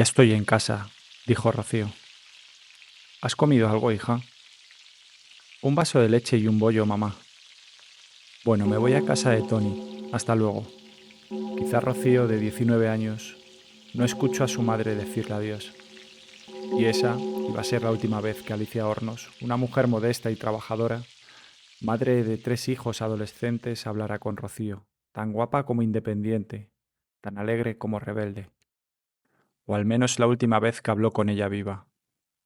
Ya estoy en casa, dijo Rocío. ¿Has comido algo, hija? Un vaso de leche y un bollo, mamá. Bueno, me voy a casa de Tony. Hasta luego. Quizá Rocío, de 19 años, no escuchó a su madre decirle adiós. Y esa iba a ser la última vez que Alicia Hornos, una mujer modesta y trabajadora, madre de 3 hijos adolescentes, hablara con Rocío, tan guapa como independiente, tan alegre como rebelde. O al menos la última vez que habló con ella viva.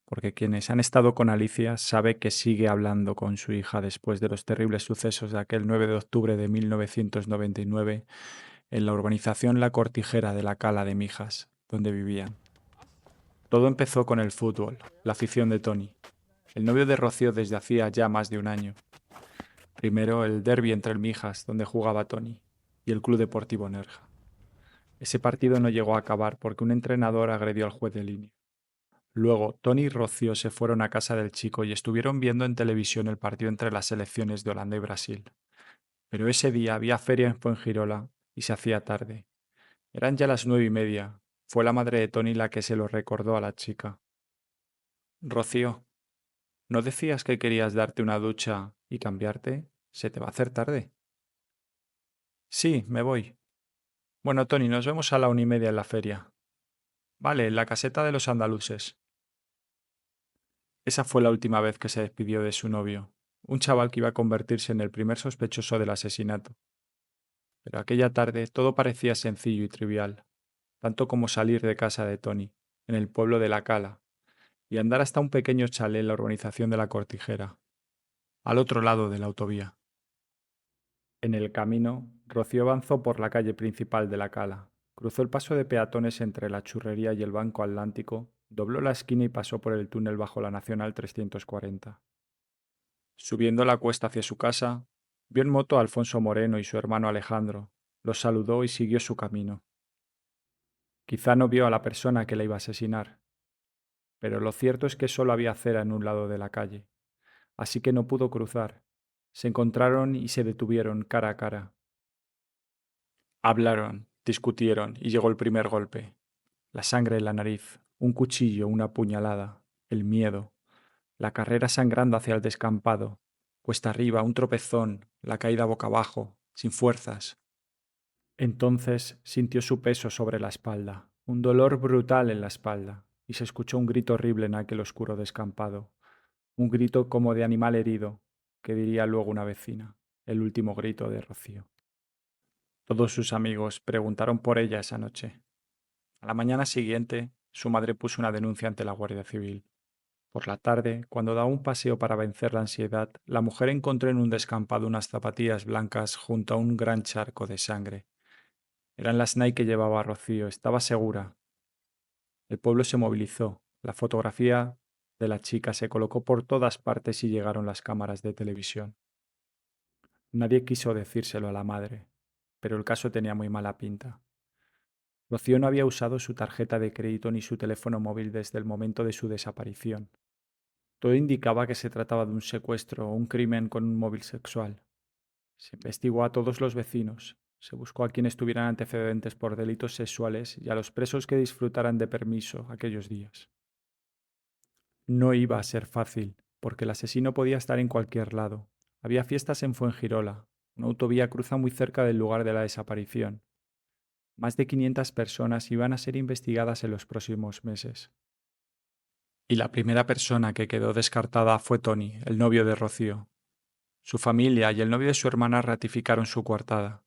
Porque quienes han estado con Alicia sabe que sigue hablando con su hija después de los terribles sucesos de aquel 9 de octubre de 1999 en la urbanización La Cortijera de la Cala de Mijas, donde vivían. Todo empezó con el fútbol, la afición de Tony, el novio de Rocío desde hacía ya más de un año. Primero el derbi entre el Mijas, donde jugaba Tony, y el Club Deportivo Nerja. Ese partido no llegó a acabar porque un entrenador agredió al juez de línea. Luego, Tony y Rocío se fueron a casa del chico y estuvieron viendo en televisión el partido entre las selecciones de Holanda y Brasil. Pero ese día había feria en Fuengirola y se hacía tarde. Eran ya las 9:30. Fue la madre de Tony la que se lo recordó a la chica. Rocío, ¿no decías que querías darte una ducha y cambiarte? Se te va a hacer tarde. Sí, me voy. Bueno, Tony, nos vemos a la 1:30 en la feria. Vale, en la caseta de los andaluces. Esa fue la última vez que se despidió de su novio, un chaval que iba a convertirse en el primer sospechoso del asesinato. Pero aquella tarde todo parecía sencillo y trivial, tanto como salir de casa de Tony, en el pueblo de La Cala, y andar hasta un pequeño chalet en la urbanización de La Cortijera, al otro lado de la autovía. En el camino, Rocío avanzó por la calle principal de La Cala, cruzó el paso de peatones entre la churrería y el Banco Atlántico, dobló la esquina y pasó por el túnel bajo la Nacional 340. Subiendo la cuesta hacia su casa, vio en moto a Alfonso Moreno y su hermano Alejandro. Los saludó y siguió su camino. Quizá no vio a la persona que le iba a asesinar, pero lo cierto es que solo había acera en un lado de la calle, así que no pudo cruzar. Se encontraron y se detuvieron cara a cara. Hablaron, discutieron y llegó el primer golpe. La sangre en la nariz, un cuchillo, una puñalada, el miedo, la carrera sangrando hacia el descampado, cuesta arriba, un tropezón, la caída boca abajo, sin fuerzas. Entonces sintió su peso sobre la espalda, un dolor brutal en la espalda, y se escuchó un grito horrible en aquel oscuro descampado, un grito como de animal herido, que diría luego una vecina, el último grito de Rocío. Todos sus amigos preguntaron por ella esa noche. A la mañana siguiente, su madre puso una denuncia ante la Guardia Civil. Por la tarde, cuando daba un paseo para vencer la ansiedad, la mujer encontró en un descampado unas zapatillas blancas junto a un gran charco de sangre. Eran las Nike que llevaba Rocío, estaba segura. El pueblo se movilizó. La fotografía de la chica se colocó por todas partes y llegaron las cámaras de televisión. Nadie quiso decírselo a la madre, pero el caso tenía muy mala pinta. Rocío no había usado su tarjeta de crédito ni su teléfono móvil desde el momento de su desaparición. Todo indicaba que se trataba de un secuestro o un crimen con un móvil sexual. Se investigó a todos los vecinos, se buscó a quienes tuvieran antecedentes por delitos sexuales y a los presos que disfrutaran de permiso aquellos días. No iba a ser fácil, porque el asesino podía estar en cualquier lado. Había fiestas en Fuengirola, una autovía cruza muy cerca del lugar de la desaparición. Más de 500 personas iban a ser investigadas en los próximos meses. Y la primera persona que quedó descartada fue Tony, el novio de Rocío. Su familia y el novio de su hermana ratificaron su coartada.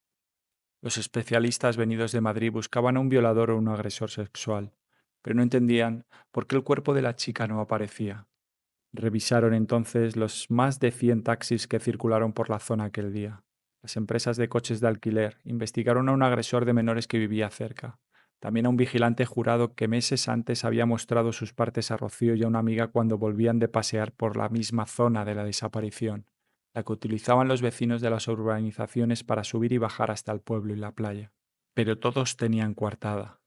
Los especialistas venidos de Madrid buscaban a un violador o un agresor sexual, pero no entendían por qué el cuerpo de la chica no aparecía. Revisaron entonces los más de 100 taxis que circularon por la zona aquel día. Las empresas de coches de alquiler investigaron a un agresor de menores que vivía cerca. También a un vigilante jurado que meses antes había mostrado sus partes a Rocío y a una amiga cuando volvían de pasear por la misma zona de la desaparición, la que utilizaban los vecinos de las urbanizaciones para subir y bajar hasta el pueblo y la playa. Pero todos tenían coartada.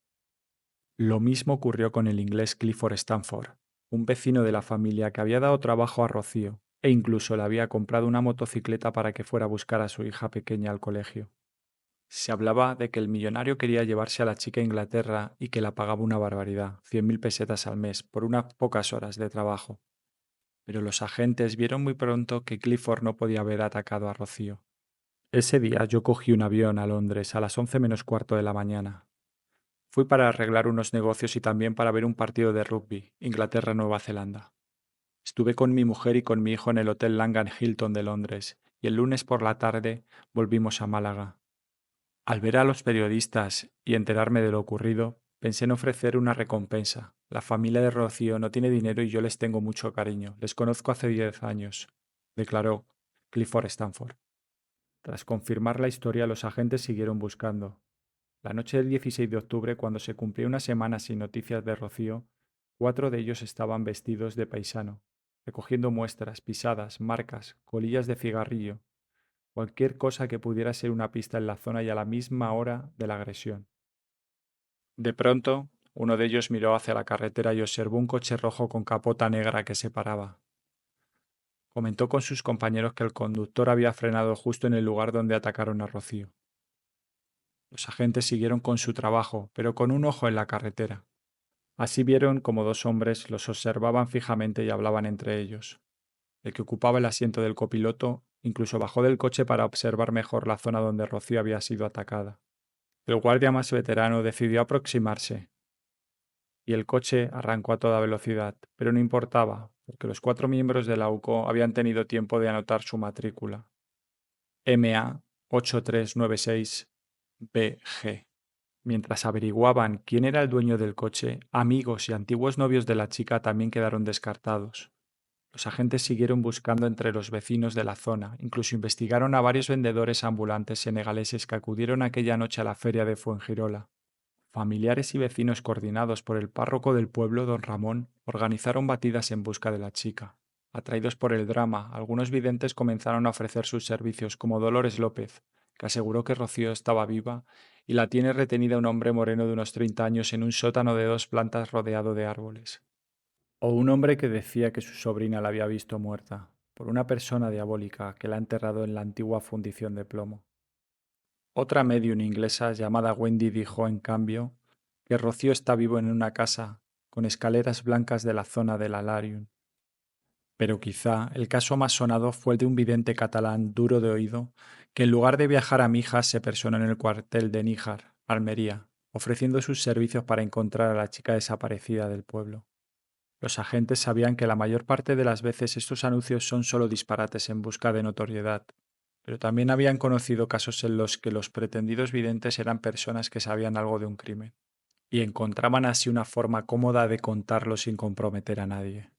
Lo mismo ocurrió con el inglés Clifford Stanford, un vecino de la familia que había dado trabajo a Rocío e incluso le había comprado una motocicleta para que fuera a buscar a su hija pequeña al colegio. Se hablaba de que el millonario quería llevarse a la chica a Inglaterra y que la pagaba una barbaridad, 100.000 pesetas al mes, por unas pocas horas de trabajo. Pero los agentes vieron muy pronto que Clifford no podía haber atacado a Rocío. Ese día yo cogí un avión a Londres a las 11 menos cuarto de la mañana. Fui para arreglar unos negocios y también para ver un partido de rugby, Inglaterra-Nueva Zelanda. Estuve con mi mujer y con mi hijo en el Hotel Langham Hilton de Londres, y el lunes por la tarde volvimos a Málaga. Al ver a los periodistas y enterarme de lo ocurrido, pensé en ofrecer una recompensa. La familia de Rocío no tiene dinero y yo les tengo mucho cariño. Les conozco hace 10 años, declaró Clifford Stanford. Tras confirmar la historia, los agentes siguieron buscando. La noche del 16 de octubre, cuando se cumplió una semana sin noticias de Rocío, 4 de ellos estaban vestidos de paisano, recogiendo muestras, pisadas, marcas, colillas de cigarrillo, cualquier cosa que pudiera ser una pista en la zona y a la misma hora de la agresión. De pronto, uno de ellos miró hacia la carretera y observó un coche rojo con capota negra que se paraba. Comentó con sus compañeros que el conductor había frenado justo en el lugar donde atacaron a Rocío. Los agentes siguieron con su trabajo, pero con un ojo en la carretera. Así vieron como dos hombres los observaban fijamente y hablaban entre ellos. El que ocupaba el asiento del copiloto incluso bajó del coche para observar mejor la zona donde Rocío había sido atacada. El guardia más veterano decidió aproximarse, y el coche arrancó a toda velocidad, pero no importaba, porque los 4 miembros de la UCO habían tenido tiempo de anotar su matrícula. MA 8396BG. Mientras averiguaban quién era el dueño del coche, amigos y antiguos novios de la chica también quedaron descartados. Los agentes siguieron buscando entre los vecinos de la zona, incluso investigaron a varios vendedores ambulantes senegaleses que acudieron aquella noche a la feria de Fuengirola. Familiares y vecinos coordinados por el párroco del pueblo, don Ramón, organizaron batidas en busca de la chica. Atraídos por el drama, algunos videntes comenzaron a ofrecer sus servicios, como Dolores López, que aseguró que Rocío estaba viva y la tiene retenida un hombre moreno de unos 30 años en un sótano de 2 plantas rodeado de árboles. O un hombre que decía que su sobrina la había visto muerta por una persona diabólica que la ha enterrado en la antigua fundición de plomo. Otra medium inglesa llamada Wendy dijo, en cambio, que Rocío está vivo en una casa con escaleras blancas de la zona del Alarium. Pero quizá el caso más sonado fue el de un vidente catalán duro de oído que en lugar de viajar a Mijas se personó en el cuartel de Níjar, Almería, ofreciendo sus servicios para encontrar a la chica desaparecida del pueblo. Los agentes sabían que la mayor parte de las veces estos anuncios son solo disparates en busca de notoriedad, pero también habían conocido casos en los que los pretendidos videntes eran personas que sabían algo de un crimen, y encontraban así una forma cómoda de contarlo sin comprometer a nadie.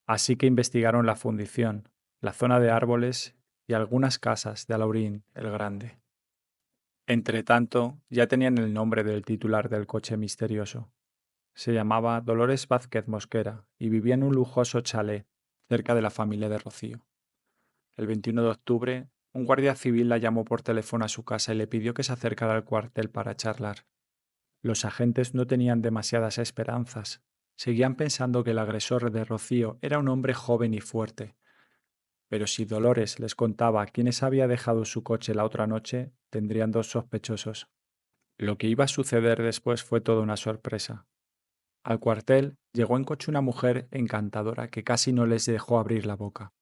Así que investigaron la fundición, la zona de árboles y algunas casas de Alaurín el Grande. Entretanto, ya tenían el nombre del titular del coche misterioso. Se llamaba Dolores Vázquez Mosquera y vivía en un lujoso chalet cerca de la familia de Rocío. El 21 de octubre, un guardia civil la llamó por teléfono a su casa y le pidió que se acercara al cuartel para charlar. Los agentes no tenían demasiadas esperanzas. Seguían pensando que el agresor de Rocío era un hombre joven y fuerte. Pero si Dolores les contaba quiénes había dejado su coche la otra noche, tendrían dos sospechosos. Lo que iba a suceder después fue toda una sorpresa. Al cuartel llegó en coche una mujer encantadora que casi no les dejó abrir la boca.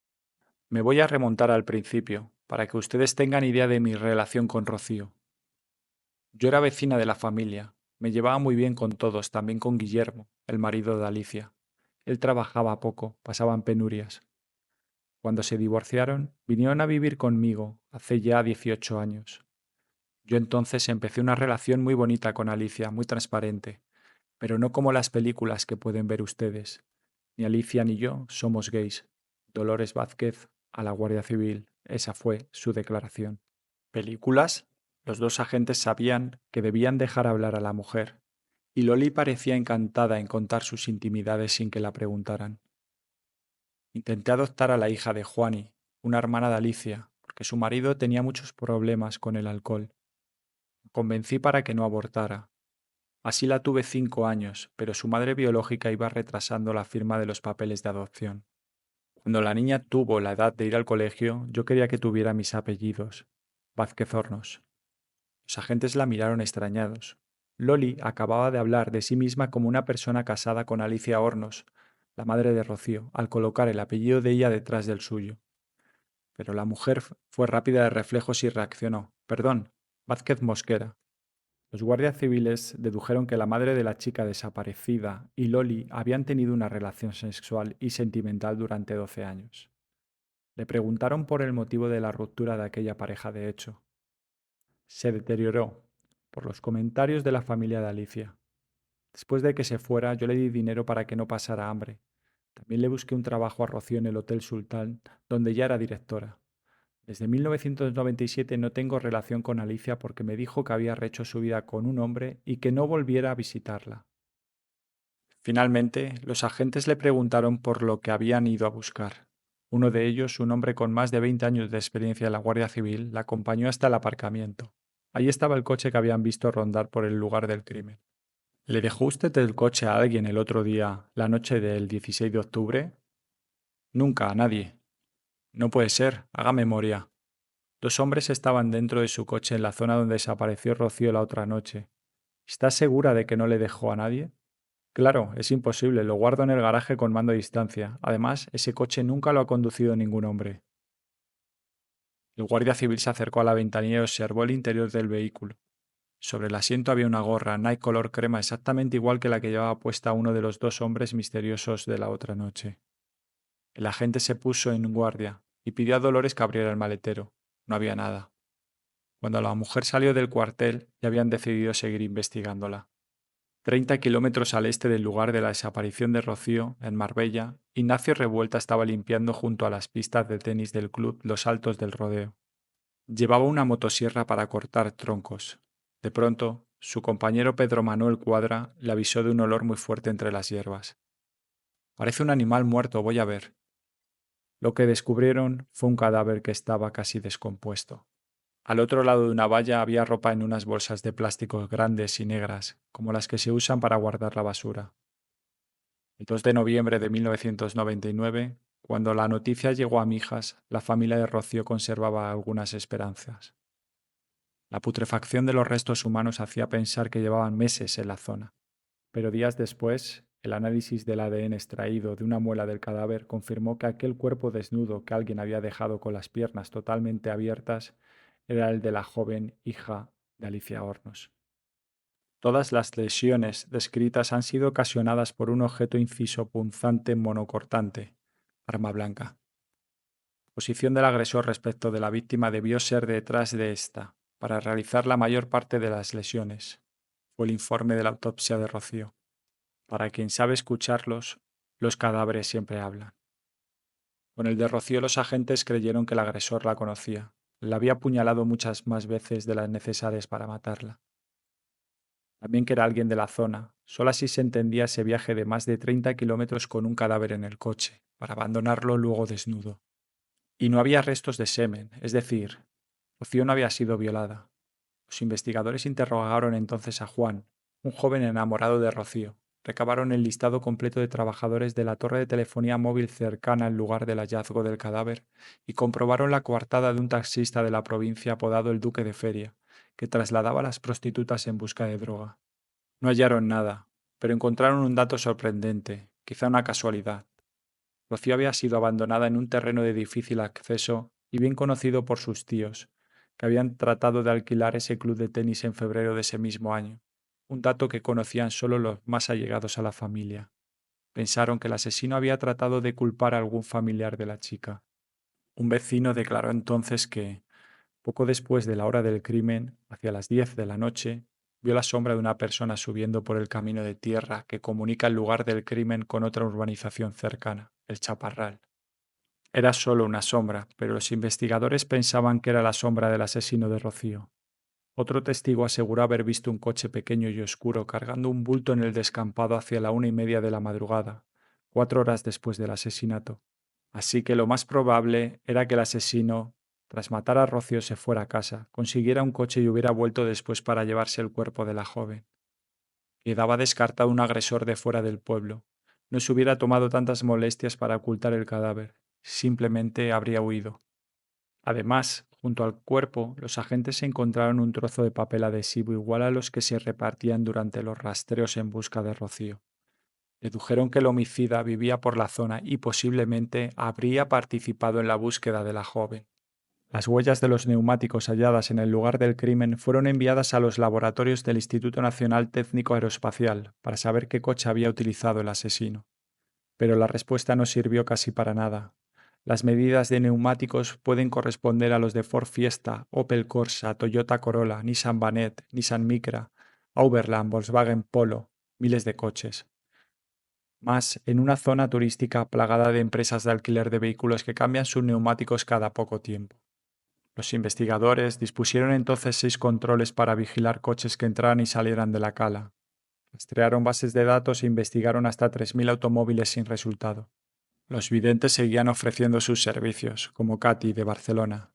Me voy a remontar al principio, para que ustedes tengan idea de mi relación con Rocío. Yo era vecina de la familia, me llevaba muy bien con todos, también con Guillermo, el marido de Alicia. Él trabajaba poco, pasaban penurias. Cuando se divorciaron, vinieron a vivir conmigo, hace ya 18 años. Yo entonces empecé una relación muy bonita con Alicia, muy transparente, pero no como las películas que pueden ver ustedes. Ni Alicia ni yo somos gays. Dolores Vázquez, a la Guardia Civil, esa fue su declaración. ¿Películas? Los dos agentes sabían que debían dejar hablar a la mujer, y Loli parecía encantada en contar sus intimidades sin que la preguntaran. Intenté adoptar a la hija de Juani, una hermana de Alicia, porque su marido tenía muchos problemas con el alcohol. La convencí para que no abortara. Así la tuve 5 años, pero su madre biológica iba retrasando la firma de los papeles de adopción. Cuando la niña tuvo la edad de ir al colegio, yo quería que tuviera mis apellidos, Vázquez Hornos. Los agentes la miraron extrañados. Loli acababa de hablar de sí misma como una persona casada con Alicia Hornos, la madre de Rocío, al colocar el apellido de ella detrás del suyo. Pero la mujer fue rápida de reflejos y reaccionó. Perdón, Vázquez Mosquera. Los guardias civiles dedujeron que la madre de la chica desaparecida y Loli habían tenido una relación sexual y sentimental durante 12 años. Le preguntaron por el motivo de la ruptura de aquella pareja de hecho. Se deterioró por los comentarios de la familia de Alicia. Después de que se fuera, yo le di dinero para que no pasara hambre. También le busqué un trabajo a Rocío en el Hotel Sultán, donde ya era directora. Desde 1997 no tengo relación con Alicia porque me dijo que había rehecho su vida con un hombre y que no volviera a visitarla. Finalmente, los agentes le preguntaron por lo que habían ido a buscar. Uno de ellos, un hombre con más de 20 años de experiencia en la Guardia Civil, la acompañó hasta el aparcamiento. Allí estaba el coche que habían visto rondar por el lugar del crimen. ¿Le dejó usted el coche a alguien el otro día, la noche del 16 de octubre? Nunca, a nadie. No puede ser, haga memoria. Dos hombres estaban dentro de su coche en la zona donde desapareció Rocío la otra noche. ¿Estás segura de que no le dejó a nadie? Claro, es imposible, lo guardo en el garaje con mando a distancia. Además, ese coche nunca lo ha conducido ningún hombre. El guardia civil se acercó a la ventanilla y observó el interior del vehículo. Sobre el asiento había una gorra Nike color crema exactamente igual que la que llevaba puesta uno de los dos hombres misteriosos de la otra noche. El agente se puso en guardia y pidió a Dolores que abriera el maletero. No había nada. Cuando la mujer salió del cuartel, ya habían decidido seguir investigándola. 30 kilómetros al este del lugar de la desaparición de Rocío, en Marbella, Ignacio Revuelta estaba limpiando junto a las pistas de tenis del club Los Altos del Rodeo. Llevaba una motosierra para cortar troncos. De pronto, su compañero Pedro Manuel Cuadra le avisó de un olor muy fuerte entre las hierbas. Parece un animal muerto, voy a ver. Lo que descubrieron fue un cadáver que estaba casi descompuesto. Al otro lado de una valla había ropa en unas bolsas de plástico grandes y negras, como las que se usan para guardar la basura. El 2 de noviembre de 1999, cuando la noticia llegó a Mijas, la familia de Rocío conservaba algunas esperanzas. La putrefacción de los restos humanos hacía pensar que llevaban meses en la zona, pero días después, el análisis del ADN extraído de una muela del cadáver confirmó que aquel cuerpo desnudo que alguien había dejado con las piernas totalmente abiertas era el de la joven hija de Alicia Hornos. Todas las lesiones descritas han sido ocasionadas por un objeto inciso punzante monocortante, arma blanca. La posición del agresor respecto de la víctima debió ser detrás de esta, para realizar la mayor parte de las lesiones. Fue el informe de la autopsia de Rocío. Para quien sabe escucharlos, los cadáveres siempre hablan. Con el de Rocío los agentes creyeron que el agresor la conocía. La había apuñalado muchas más veces de las necesarias para matarla. También que era alguien de la zona. Solo así se entendía ese viaje de más de 30 kilómetros con un cadáver en el coche, para abandonarlo luego desnudo. Y no había restos de semen, es decir, Rocío no había sido violada. Los investigadores interrogaron entonces a Juan, un joven enamorado de Rocío. Recabaron el listado completo de trabajadores de la torre de telefonía móvil cercana al lugar del hallazgo del cadáver y comprobaron la coartada de un taxista de la provincia apodado el Duque de Feria, que trasladaba a las prostitutas en busca de droga. No hallaron nada, pero encontraron un dato sorprendente, quizá una casualidad. Rocío había sido abandonada en un terreno de difícil acceso y bien conocido por sus tíos, que habían tratado de alquilar ese club de tenis en febrero de ese mismo año, un dato que conocían solo los más allegados a la familia. Pensaron que el asesino había tratado de culpar a algún familiar de la chica. Un vecino declaró entonces que, poco después de la hora del crimen, hacia las 10 de la noche, vio la sombra de una persona subiendo por el camino de tierra que comunica el lugar del crimen con otra urbanización cercana, el Chaparral. Era solo una sombra, pero los investigadores pensaban que era la sombra del asesino de Rocío. Otro testigo aseguró haber visto un coche pequeño y oscuro cargando un bulto en el descampado hacia la 1:30 de la madrugada, 4 horas después del asesinato. Así que lo más probable era que el asesino, tras matar a Rocío, se fuera a casa, consiguiera un coche y hubiera vuelto después para llevarse el cuerpo de la joven. Quedaba descartado un agresor de fuera del pueblo. No se hubiera tomado tantas molestias para ocultar el cadáver. Simplemente habría huido. Además, junto al cuerpo, los agentes encontraron un trozo de papel adhesivo igual a los que se repartían durante los rastreos en busca de Rocío. Dedujeron que el homicida vivía por la zona y posiblemente habría participado en la búsqueda de la joven. Las huellas de los neumáticos halladas en el lugar del crimen fueron enviadas a los laboratorios del Instituto Nacional Técnico Aeroespacial para saber qué coche había utilizado el asesino. Pero la respuesta no sirvió casi para nada. Las medidas de neumáticos pueden corresponder a los de Ford Fiesta, Opel Corsa, Toyota Corolla, Nissan Vanette, Nissan Micra, Overland, Volkswagen Polo, miles de coches. Más en una zona turística plagada de empresas de alquiler de vehículos que cambian sus neumáticos cada poco tiempo. Los investigadores dispusieron entonces 6 controles para vigilar coches que entraran y salieran de la cala. Rastrearon bases de datos e investigaron hasta 3.000 automóviles sin resultado. Los videntes seguían ofreciendo sus servicios, como Katy de Barcelona,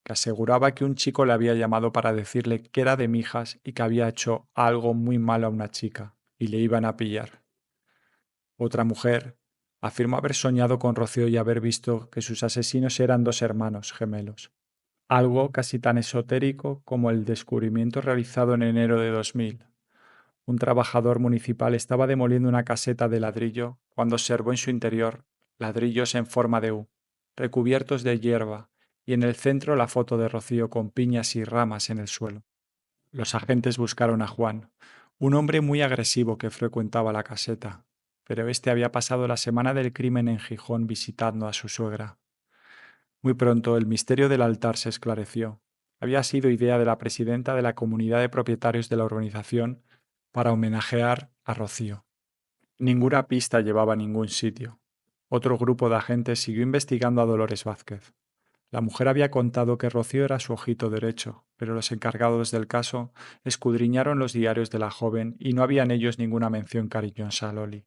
que aseguraba que un chico le había llamado para decirle que era de Mijas y que había hecho algo muy malo a una chica, y le iban a pillar. Otra mujer afirmó haber soñado con Rocío y haber visto que sus asesinos eran 2 hermanos gemelos. Algo casi tan esotérico como el descubrimiento realizado en enero de 2000. Un trabajador municipal estaba demoliendo una caseta de ladrillo cuando observó en su interior ladrillos en forma de U, recubiertos de hierba, y en el centro la foto de Rocío con piñas y ramas en el suelo. Los agentes buscaron a Juan, un hombre muy agresivo que frecuentaba la caseta, pero este había pasado la semana del crimen en Gijón visitando a su suegra. Muy pronto el misterio del altar se esclareció. Había sido idea de la presidenta de la comunidad de propietarios de la urbanización para homenajear a Rocío. Ninguna pista llevaba a ningún sitio. Otro grupo de agentes siguió investigando a Dolores Vázquez. La mujer había contado que Rocío era su ojito derecho, pero los encargados del caso escudriñaron los diarios de la joven y no había en ellos ninguna mención cariñosa a Loli.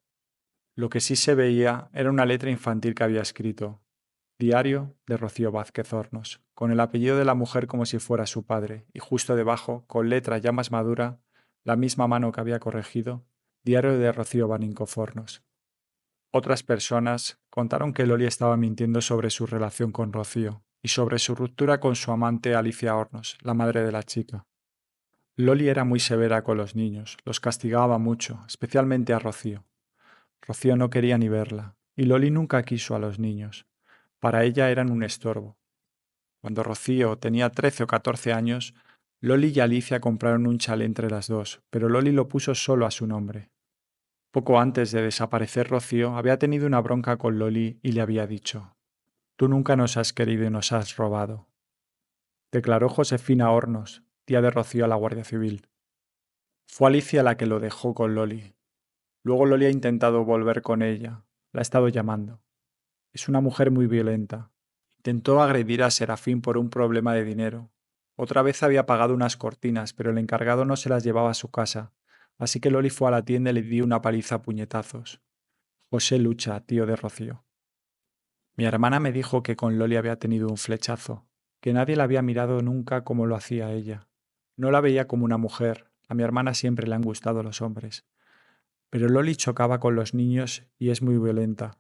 Lo que sí se veía era una letra infantil que había escrito: Diario de Rocío Vázquez Hornos, con el apellido de la mujer como si fuera su padre, y justo debajo, con letra ya más madura, la misma mano que había corregido, Diario de Rocío Baninco Fornos. Otras personas contaron que Loli estaba mintiendo sobre su relación con Rocío y sobre su ruptura con su amante Alicia Hornos, la madre de la chica. Loli era muy severa con los niños, los castigaba mucho, especialmente a Rocío. Rocío no quería ni verla, y Loli nunca quiso a los niños. Para ella eran un estorbo. Cuando Rocío tenía 13 o 14 años, Loli y Alicia compraron un chalet entre las dos, pero Loli lo puso solo a su nombre. Poco antes de desaparecer Rocío, había tenido una bronca con Loli y le había dicho: «Tú nunca nos has querido y nos has robado», declaró Josefina Hornos, tía de Rocío, a la Guardia Civil. Fue Alicia la que lo dejó con Loli. Luego Loli ha intentado volver con ella, la ha estado llamando. Es una mujer muy violenta. Intentó agredir a Serafín por un problema de dinero. Otra vez había pagado unas cortinas, pero el encargado no se las llevaba a su casa, así que Loli fue a la tienda y le dio una paliza a puñetazos. José Lucha, tío de Rocío. Mi hermana me dijo que con Loli había tenido un flechazo, que nadie la había mirado nunca como lo hacía ella. No la veía como una mujer, a mi hermana siempre le han gustado los hombres. Pero Loli chocaba con los niños y es muy violenta.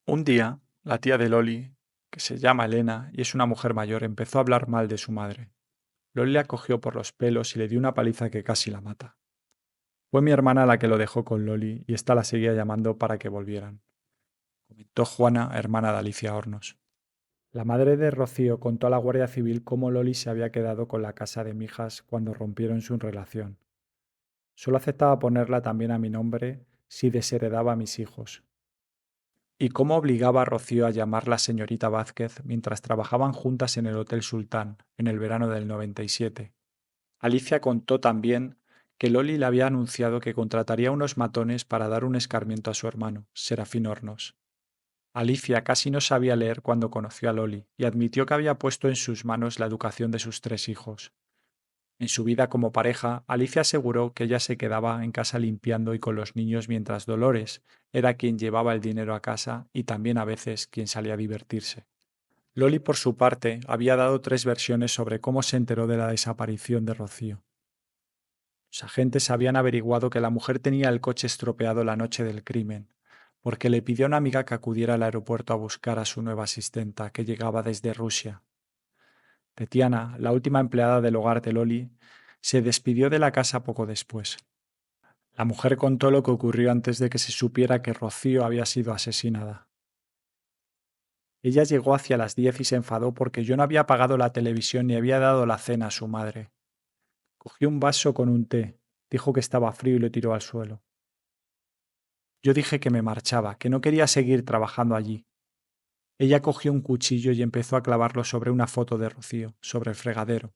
Un día, la tía de Loli, que se llama Elena y es una mujer mayor, empezó a hablar mal de su madre. Loli la cogió por los pelos y le dio una paliza que casi la mata. Fue mi hermana la que lo dejó con Loli y ésta la seguía llamando para que volvieran, comentó Juana, hermana de Alicia Hornos. La madre de Rocío contó a la Guardia Civil cómo Loli se había quedado con la casa de Mijas cuando rompieron su relación. Solo aceptaba ponerla también a mi nombre si desheredaba a mis hijos. Y cómo obligaba a Rocío a llamarla señorita Vázquez mientras trabajaban juntas en el Hotel Sultán en el verano del 97. Alicia contó también que Loli le había anunciado que contrataría unos matones para dar un escarmiento a su hermano, Serafín Hornos. Alicia casi no sabía leer cuando conoció a Loli y admitió que había puesto en sus manos la educación de sus 3 hijos. En su vida como pareja, Alicia aseguró que ella se quedaba en casa limpiando y con los niños mientras Dolores era quien llevaba el dinero a casa y también a veces quien salía a divertirse. Loli, por su parte, había dado 3 versiones sobre cómo se enteró de la desaparición de Rocío. Los agentes habían averiguado que la mujer tenía el coche estropeado la noche del crimen, porque le pidió a una amiga que acudiera al aeropuerto a buscar a su nueva asistenta, que llegaba desde Rusia. Tetiana, la última empleada del hogar de Loli, se despidió de la casa poco después. La mujer contó lo que ocurrió antes de que se supiera que Rocío había sido asesinada. Ella llegó hacia las 10 y se enfadó porque yo no había apagado la televisión ni había dado la cena a su madre. Cogió un vaso con un té, dijo que estaba frío y lo tiró al suelo. Yo dije que me marchaba, que no quería seguir trabajando allí. Ella cogió un cuchillo y empezó a clavarlo sobre una foto de Rocío, sobre el fregadero.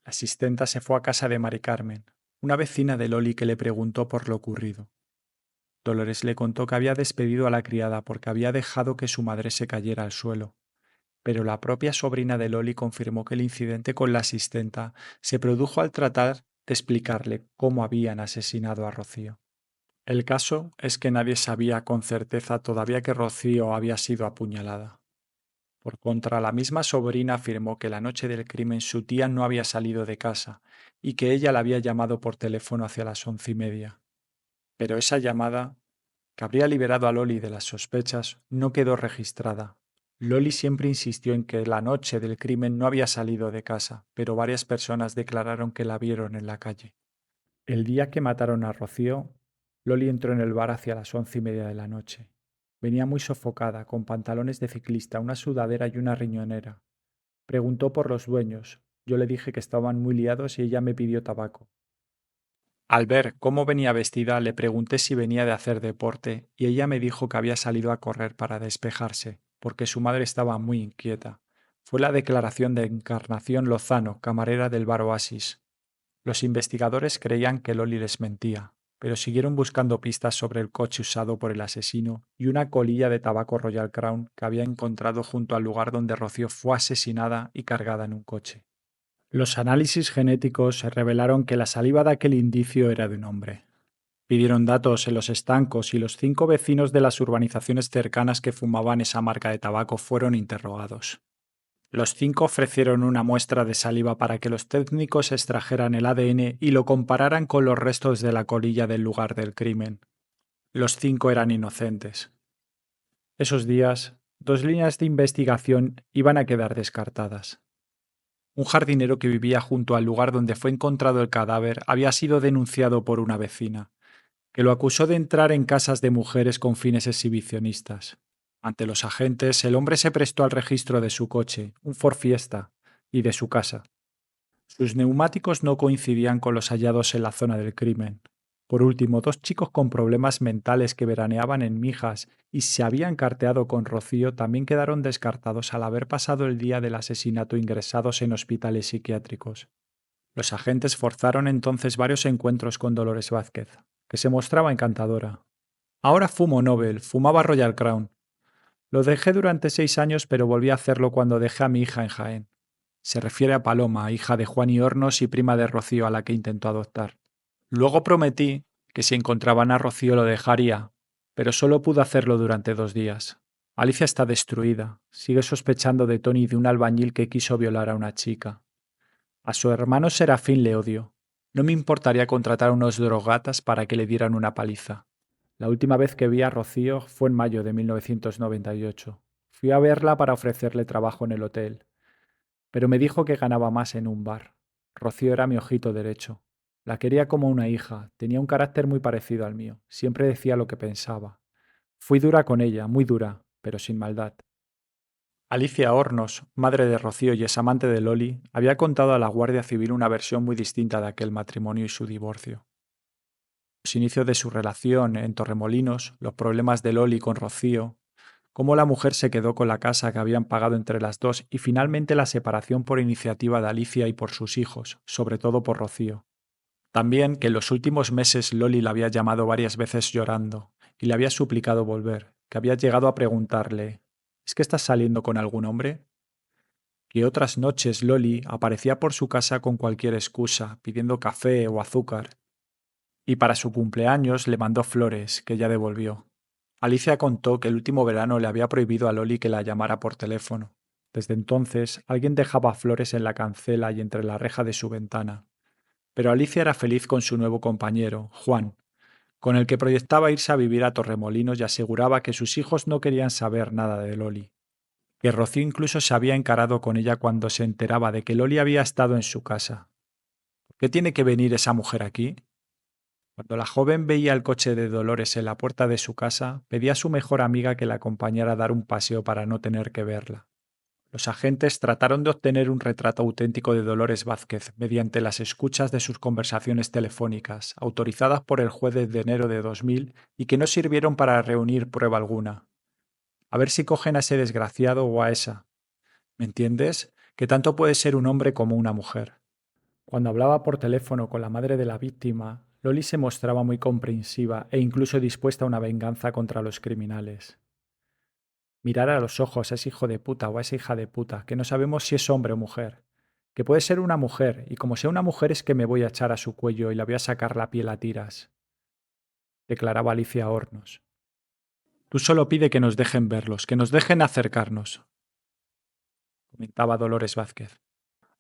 La asistenta se fue a casa de Mari Carmen, una vecina de Loli que le preguntó por lo ocurrido. Dolores le contó que había despedido a la criada porque había dejado que su madre se cayera al suelo, pero la propia sobrina de Loli confirmó que el incidente con la asistenta se produjo al tratar de explicarle cómo habían asesinado a Rocío. El caso es que nadie sabía con certeza todavía que Rocío había sido apuñalada. Por contra, la misma sobrina afirmó que la noche del crimen su tía no había salido de casa y que ella la había llamado por teléfono hacia las 11:30. Pero esa llamada, que habría liberado a Loli de las sospechas, no quedó registrada. Loli siempre insistió en que la noche del crimen no había salido de casa, pero varias personas declararon que la vieron en la calle. El día que mataron a Rocío, Loli entró en el bar hacia las 11:30 de la noche. Venía muy sofocada, con pantalones de ciclista, una sudadera y una riñonera. Preguntó por los dueños. Yo le dije que estaban muy liados y ella me pidió tabaco. Al ver cómo venía vestida, le pregunté si venía de hacer deporte y ella me dijo que había salido a correr para despejarse, porque su madre estaba muy inquieta. Fue la declaración de Encarnación Lozano, camarera del bar Oasis. Los investigadores creían que Loli les mentía, pero siguieron buscando pistas sobre el coche usado por el asesino y una colilla de tabaco Royal Crown que había encontrado junto al lugar donde Rocío fue asesinada y cargada en un coche. Los análisis genéticos revelaron que la saliva de aquel indicio era de un hombre. Pidieron datos en los estancos y los 5 vecinos de las urbanizaciones cercanas que fumaban esa marca de tabaco fueron interrogados. Los 5 ofrecieron una muestra de saliva para que los técnicos extrajeran el ADN y lo compararan con los restos de la colilla del lugar del crimen. Los 5 eran inocentes. Esos días, 2 líneas de investigación iban a quedar descartadas. Un jardinero que vivía junto al lugar donde fue encontrado el cadáver había sido denunciado por una vecina, que lo acusó de entrar en casas de mujeres con fines exhibicionistas. Ante los agentes, el hombre se prestó al registro de su coche, un Ford Fiesta, y de su casa. Sus neumáticos no coincidían con los hallados en la zona del crimen. Por último, 2 chicos con problemas mentales que veraneaban en Mijas y se habían carteado con Rocío también quedaron descartados al haber pasado el día del asesinato ingresados en hospitales psiquiátricos. Los agentes forzaron entonces varios encuentros con Dolores Vázquez, que se mostraba encantadora. Ahora fumo Nobel, fumaba Royal Crown. Lo dejé durante 6 años, pero volví a hacerlo cuando dejé a mi hija en Jaén. Se refiere a Paloma, hija de Juan y Hornos y prima de Rocío a la que intentó adoptar. Luego prometí que si encontraban a Rocío lo dejaría, pero solo pude hacerlo durante 2 días. Alicia está destruida. Sigue sospechando de Tony y de un albañil que quiso violar a una chica. A su hermano Serafín le odio. No me importaría contratar a unos drogatas para que le dieran una paliza. La última vez que vi a Rocío fue en mayo de 1998. Fui a verla para ofrecerle trabajo en el hotel, pero me dijo que ganaba más en un bar. Rocío era mi ojito derecho. La quería como una hija, tenía un carácter muy parecido al mío, siempre decía lo que pensaba. Fui dura con ella, muy dura, pero sin maldad. Alicia Hornos, madre de Rocío y examante de Loli, había contado a la Guardia Civil una versión muy distinta de aquel matrimonio y su divorcio. Los inicios de su relación en Torremolinos, los problemas de Loli con Rocío, cómo la mujer se quedó con la casa que habían pagado entre las dos y finalmente la separación por iniciativa de Alicia y por sus hijos, sobre todo por Rocío. También que en los últimos meses Loli la había llamado varias veces llorando y le había suplicado volver, que había llegado a preguntarle: ¿Es que estás saliendo con algún hombre? Que otras noches Loli aparecía por su casa con cualquier excusa, pidiendo café o azúcar, y para su cumpleaños le mandó flores, que ella devolvió. Alicia contó que el último verano le había prohibido a Loli que la llamara por teléfono. Desde entonces, alguien dejaba flores en la cancela y entre la reja de su ventana. Pero Alicia era feliz con su nuevo compañero, Juan, con el que proyectaba irse a vivir a Torremolinos y aseguraba que sus hijos no querían saber nada de Loli. que Rocío incluso se había encarado con ella cuando se enteraba de que Loli había estado en su casa. ¿Por qué tiene que venir esa mujer aquí? Cuando la joven veía el coche de Dolores en la puerta de su casa, pedía a su mejor amiga que la acompañara a dar un paseo para no tener que verla. Los agentes trataron de obtener un retrato auténtico de Dolores Vázquez mediante las escuchas de sus conversaciones telefónicas, autorizadas por el juez de enero de 2000 y que no sirvieron para reunir prueba alguna. A ver si cogen a ese desgraciado o a esa. ¿Me entiendes? Que tanto puede ser un hombre como una mujer. Cuando hablaba por teléfono con la madre de la víctima, Loli se mostraba muy comprensiva e incluso dispuesta a una venganza contra los criminales. Mirar a los ojos a ese hijo de puta o a esa hija de puta, que no sabemos si es hombre o mujer. Que puede ser una mujer, y como sea una mujer es que me voy a echar a su cuello y la voy a sacar la piel a tiras, declaraba Alicia Hornos. Tú solo pide que nos dejen verlos, que nos dejen acercarnos, comentaba Dolores Vázquez.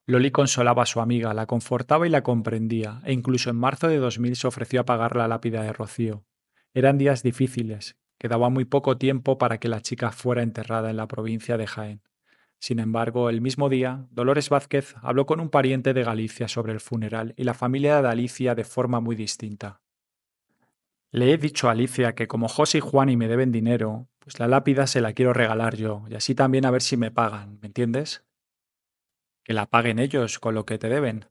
Loli consolaba a su amiga, la confortaba y la comprendía, e incluso en marzo de 2000 se ofreció a pagar la lápida de Rocío. Eran días difíciles, quedaba muy poco tiempo para que la chica fuera enterrada en la provincia de Jaén. Sin embargo, el mismo día, Dolores Vázquez habló con un pariente de Galicia sobre el funeral y la familia de Alicia de forma muy distinta. Le he dicho a Alicia que como José y Juan y me deben dinero, pues la lápida se la quiero regalar yo, y así también a ver si me pagan, ¿me entiendes? Que la paguen ellos con lo que te deben.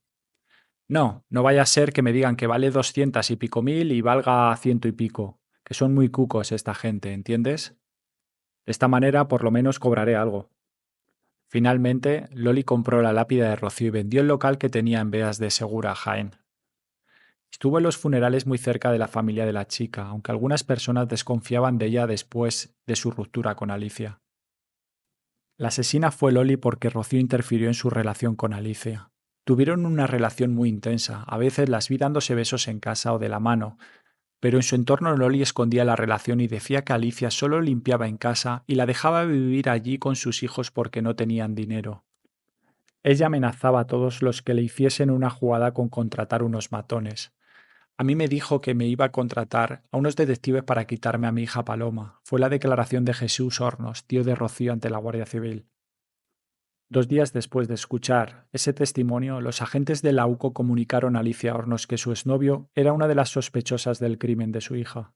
No, no vaya a ser que me digan que vale 200 y pico mil y valga ciento y pico, que son muy cucos esta gente, ¿entiendes? De esta manera por lo menos cobraré algo. Finalmente, Loli compró la lápida de Rocío y vendió el local que tenía en Beas de Segura, Jaén. Estuvo en los funerales muy cerca de la familia de la chica, aunque algunas personas desconfiaban de ella después de su ruptura con Alicia. La asesina fue Loli porque Rocío interfirió en su relación con Alicia. Tuvieron una relación muy intensa, a veces las vi dándose besos en casa o de la mano, pero en su entorno Loli escondía la relación y decía que Alicia solo limpiaba en casa y la dejaba vivir allí con sus hijos porque no tenían dinero. Ella amenazaba a todos los que le hiciesen una jugada con contratar unos matones. A mí me dijo que me iba a contratar a unos detectives para quitarme a mi hija Paloma. Fue la declaración de Jesús Hornos, tío de Rocío, ante la Guardia Civil. 2 días después de escuchar ese testimonio, los agentes de la UCO comunicaron a Alicia Hornos que su exnovio era una de las sospechosas del crimen de su hija.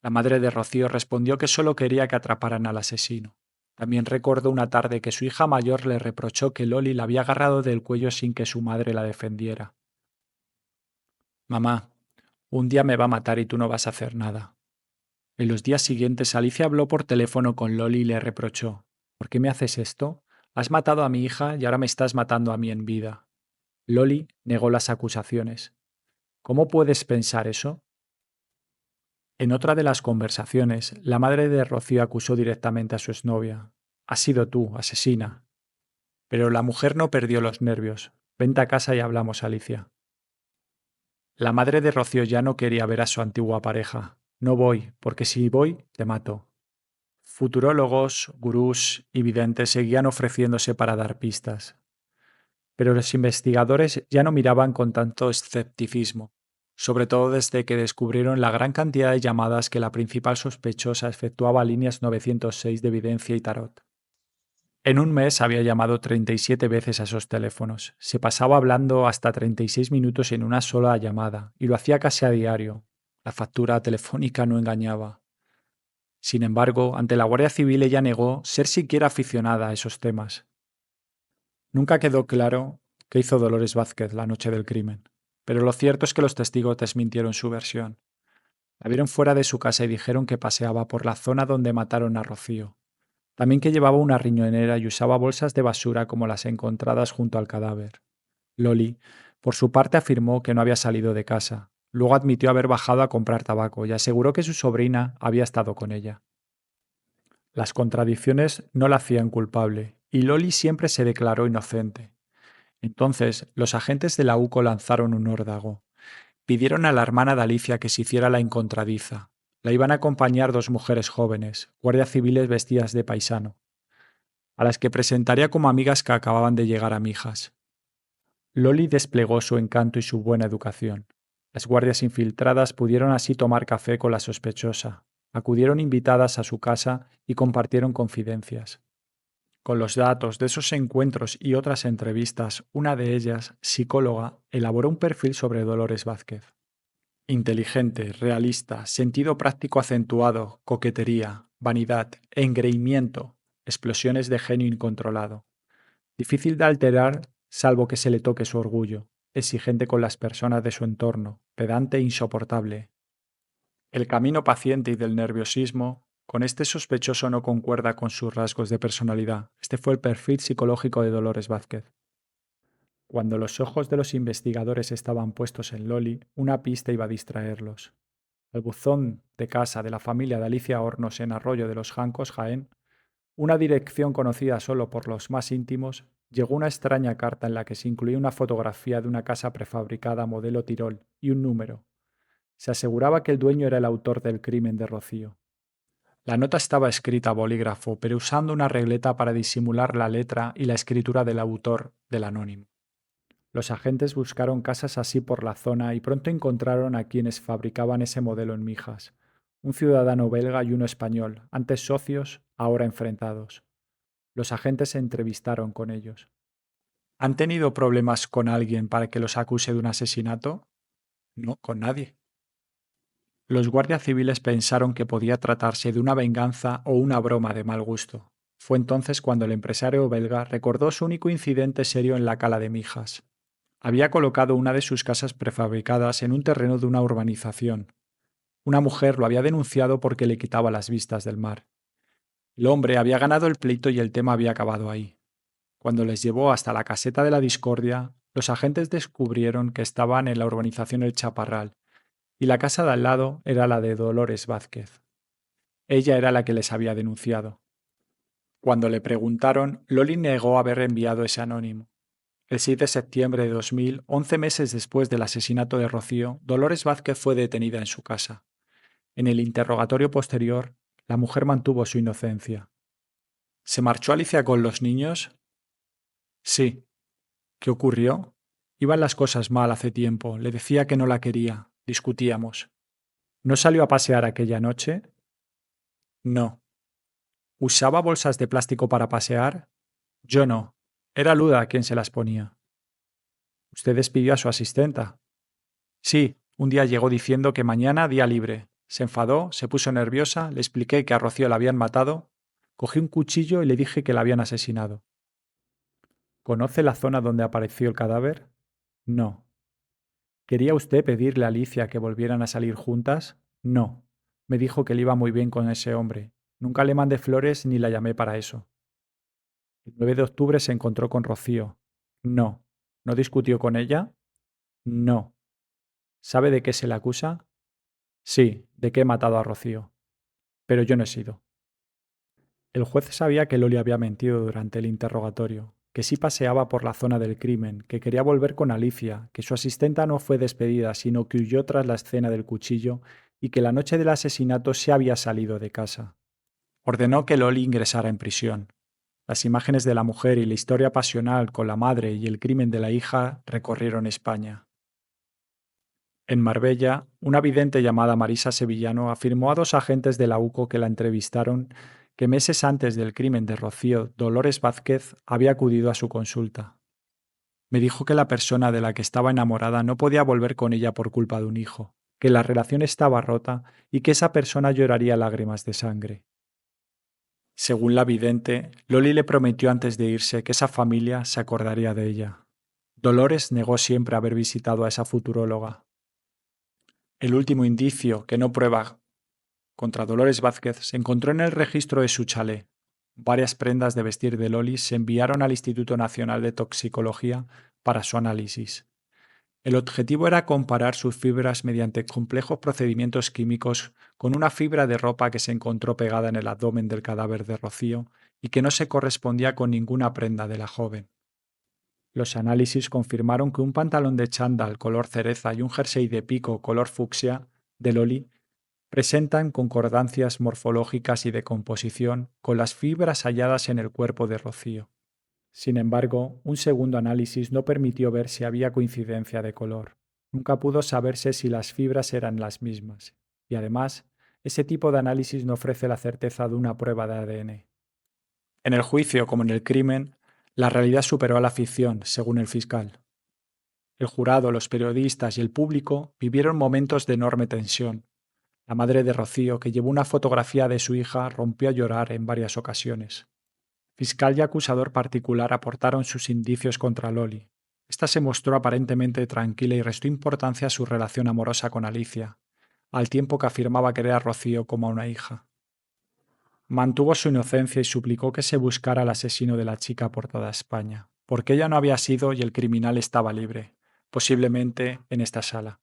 La madre de Rocío respondió que solo quería que atraparan al asesino. También recordó una tarde que su hija mayor le reprochó que Loli la había agarrado del cuello sin que su madre la defendiera. Mamá, un día me va a matar y tú no vas a hacer nada. En los días siguientes Alicia habló por teléfono con Loli y le reprochó. ¿Por qué me haces esto? Has matado a mi hija y ahora me estás matando a mí en vida. Loli negó las acusaciones. ¿Cómo puedes pensar eso? En otra de las conversaciones, la madre de Rocío acusó directamente a su exnovia. Has sido tú, asesina. Pero la mujer no perdió los nervios. Vente a casa y hablamos, Alicia. La madre de Rocío ya no quería ver a su antigua pareja. No voy, porque si voy, te mato. Futurólogos, gurús y videntes seguían ofreciéndose para dar pistas. Pero los investigadores ya no miraban con tanto escepticismo, sobre todo desde que descubrieron la gran cantidad de llamadas que la principal sospechosa efectuaba a líneas 906 de evidencia y tarot. En un mes había llamado 37 veces a esos teléfonos. Se pasaba hablando hasta 36 minutos en una sola llamada, y lo hacía casi a diario. La factura telefónica no engañaba. Sin embargo, ante la Guardia Civil ella negó ser siquiera aficionada a esos temas. Nunca quedó claro qué hizo Dolores Vázquez la noche del crimen, pero lo cierto es que los testigos desmintieron su versión. La vieron fuera de su casa y dijeron que paseaba por la zona donde mataron a Rocío. También que llevaba una riñonera y usaba bolsas de basura como las encontradas junto al cadáver. Loli, por su parte, afirmó que no había salido de casa. Luego admitió haber bajado a comprar tabaco y aseguró que su sobrina había estado con ella. Las contradicciones no la hacían culpable, y Loli siempre se declaró inocente. Entonces, los agentes de la UCO lanzaron un órdago. Pidieron a la hermana de Alicia que se hiciera la encontradiza. La iban a acompañar dos mujeres jóvenes, guardias civiles vestidas de paisano, a las que presentaría como amigas que acababan de llegar a Mijas. Loli desplegó su encanto y su buena educación. Las guardias infiltradas pudieron así tomar café con la sospechosa, acudieron invitadas a su casa y compartieron confidencias. Con los datos de esos encuentros y otras entrevistas, una de ellas, psicóloga, elaboró un perfil sobre Dolores Vázquez. Inteligente, realista, sentido práctico acentuado, coquetería, vanidad, engreimiento, explosiones de genio incontrolado. Difícil de alterar salvo que se le toque su orgullo, exigente con las personas de su entorno, pedante e insoportable. El camino paciente y del nerviosismo, con este sospechoso no concuerda con sus rasgos de personalidad. Este fue el perfil psicológico de Dolores Vázquez. Cuando los ojos de los investigadores estaban puestos en Loli, una pista iba a distraerlos. Al buzón de casa de la familia de Alicia Hornos en Arroyo de los Jancos, Jaén, una dirección conocida solo por los más íntimos, llegó una extraña carta en la que se incluía una fotografía de una casa prefabricada modelo Tirol y un número. Se aseguraba que el dueño era el autor del crimen de Rocío. La nota estaba escrita a bolígrafo, pero usando una regleta para disimular la letra y la escritura del autor del anónimo. Los agentes buscaron casas así por la zona y pronto encontraron a quienes fabricaban ese modelo en Mijas. Un ciudadano belga y uno español, antes socios, ahora enfrentados. Los agentes se entrevistaron con ellos. ¿Han tenido problemas con alguien para que los acuse de un asesinato? No, con nadie. Los guardias civiles pensaron que podía tratarse de una venganza o una broma de mal gusto. Fue entonces cuando el empresario belga recordó su único incidente serio en la cala de Mijas. Había colocado una de sus casas prefabricadas en un terreno de una urbanización. Una mujer lo había denunciado porque le quitaba las vistas del mar. El hombre había ganado el pleito y el tema había acabado ahí. Cuando les llevó hasta la caseta de la discordia, los agentes descubrieron que estaban en la urbanización El Chaparral, y la casa de al lado era la de Dolores Vázquez. Ella era la que les había denunciado. Cuando le preguntaron, Loli negó haber enviado ese anónimo. El 6 de septiembre de 2000, 11 meses después del asesinato de Rocío, Dolores Vázquez fue detenida en su casa. En el interrogatorio posterior, la mujer mantuvo su inocencia. ¿Se marchó Alicia con los niños? Sí. ¿Qué ocurrió? Iban las cosas mal hace tiempo. Le decía que no la quería. Discutíamos. ¿No salió a pasear aquella noche? No. ¿Usaba bolsas de plástico para pasear? Yo no. Era Luda quien se las ponía. ¿Usted despidió a su asistenta? Sí, un día llegó diciendo que mañana día libre. Se enfadó, se puso nerviosa, le expliqué que a Rocío la habían matado, cogí un cuchillo y le dije que la habían asesinado. ¿Conoce la zona donde apareció el cadáver? No. ¿Quería usted pedirle a Alicia que volvieran a salir juntas? No. Me dijo que le iba muy bien con ese hombre. Nunca le mandé flores ni la llamé para eso. El 9 de octubre se encontró con Rocío. No. ¿No discutió con ella? No. ¿Sabe de qué se le acusa? Sí, de que he matado a Rocío. Pero yo no he sido. El juez sabía que Loli había mentido durante el interrogatorio, que sí paseaba por la zona del crimen, que quería volver con Alicia, que su asistenta no fue despedida, sino que huyó tras la escena del cuchillo y que la noche del asesinato se había salido de casa. Ordenó que Loli ingresara en prisión. Las imágenes de la mujer y la historia pasional con la madre y el crimen de la hija recorrieron España. En Marbella, una vidente llamada Marisa Sevillano afirmó a dos agentes de la UCO que la entrevistaron que meses antes del crimen de Rocío, Dolores Vázquez había acudido a su consulta. Me dijo que la persona de la que estaba enamorada no podía volver con ella por culpa de un hijo, que la relación estaba rota y que esa persona lloraría lágrimas de sangre. Según la vidente, Loli le prometió antes de irse que esa familia se acordaría de ella. Dolores negó siempre haber visitado a esa futuróloga. El último indicio que no prueba contra Dolores Vázquez se encontró en el registro de su chalet. Varias prendas de vestir de Loli se enviaron al Instituto Nacional de Toxicología para su análisis. El objetivo era comparar sus fibras mediante complejos procedimientos químicos con una fibra de ropa que se encontró pegada en el abdomen del cadáver de Rocío y que no se correspondía con ninguna prenda de la joven. Los análisis confirmaron que un pantalón de chándal color cereza y un jersey de pico color fucsia de Loli presentan concordancias morfológicas y de composición con las fibras halladas en el cuerpo de Rocío. Sin embargo, un segundo análisis no permitió ver si había coincidencia de color. Nunca pudo saberse si las fibras eran las mismas. Y además, ese tipo de análisis no ofrece la certeza de una prueba de ADN. En el juicio, como en el crimen, la realidad superó a la ficción, según el fiscal. El jurado, los periodistas y el público vivieron momentos de enorme tensión. La madre de Rocío, que llevó una fotografía de su hija, rompió a llorar en varias ocasiones. Fiscal y acusador particular aportaron sus indicios contra Loli. Esta se mostró aparentemente tranquila y restó importancia a su relación amorosa con Alicia, al tiempo que afirmaba querer a Rocío como a una hija. Mantuvo su inocencia y suplicó que se buscara al asesino de la chica por toda España, porque ella no había sido y el criminal estaba libre, posiblemente en esta sala.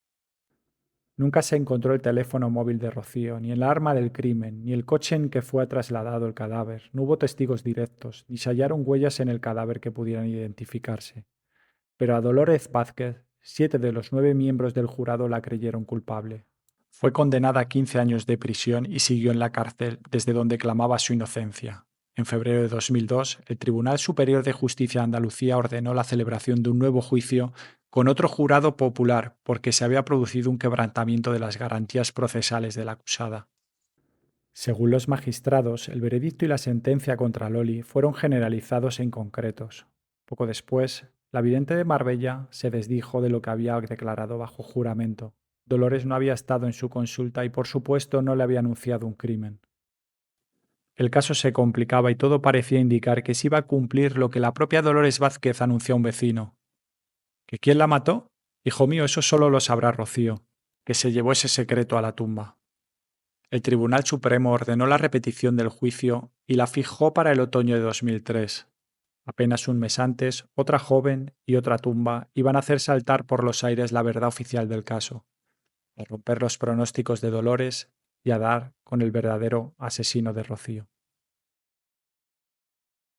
Nunca se encontró el teléfono móvil de Rocío, ni el arma del crimen, ni el coche en que fue trasladado el cadáver. No hubo testigos directos, ni se hallaron huellas en el cadáver que pudieran identificarse. Pero a Dolores Vázquez, 7 de los 9 miembros del jurado la creyeron culpable. Fue condenada a 15 años de prisión y siguió en la cárcel, desde donde clamaba su inocencia. En febrero de 2002, el Tribunal Superior de Justicia de Andalucía ordenó la celebración de un nuevo juicio con otro jurado popular porque se había producido un quebrantamiento de las garantías procesales de la acusada. Según los magistrados, el veredicto y la sentencia contra Loli fueron generalizados e inconcretos. Poco después, la vidente de Marbella se desdijo de lo que había declarado bajo juramento. Dolores no había estado en su consulta y por supuesto no le había anunciado un crimen. El caso se complicaba y todo parecía indicar que se iba a cumplir lo que la propia Dolores Vázquez anunció a un vecino. ¿Que quién la mató? Hijo mío, eso solo lo sabrá Rocío, que se llevó ese secreto a la tumba. El Tribunal Supremo ordenó la repetición del juicio y la fijó para el otoño de 2003. Apenas un mes antes, otra joven y otra tumba iban a hacer saltar por los aires la verdad oficial del caso, a romper los pronósticos de Dolores y a dar con el verdadero asesino de Rocío.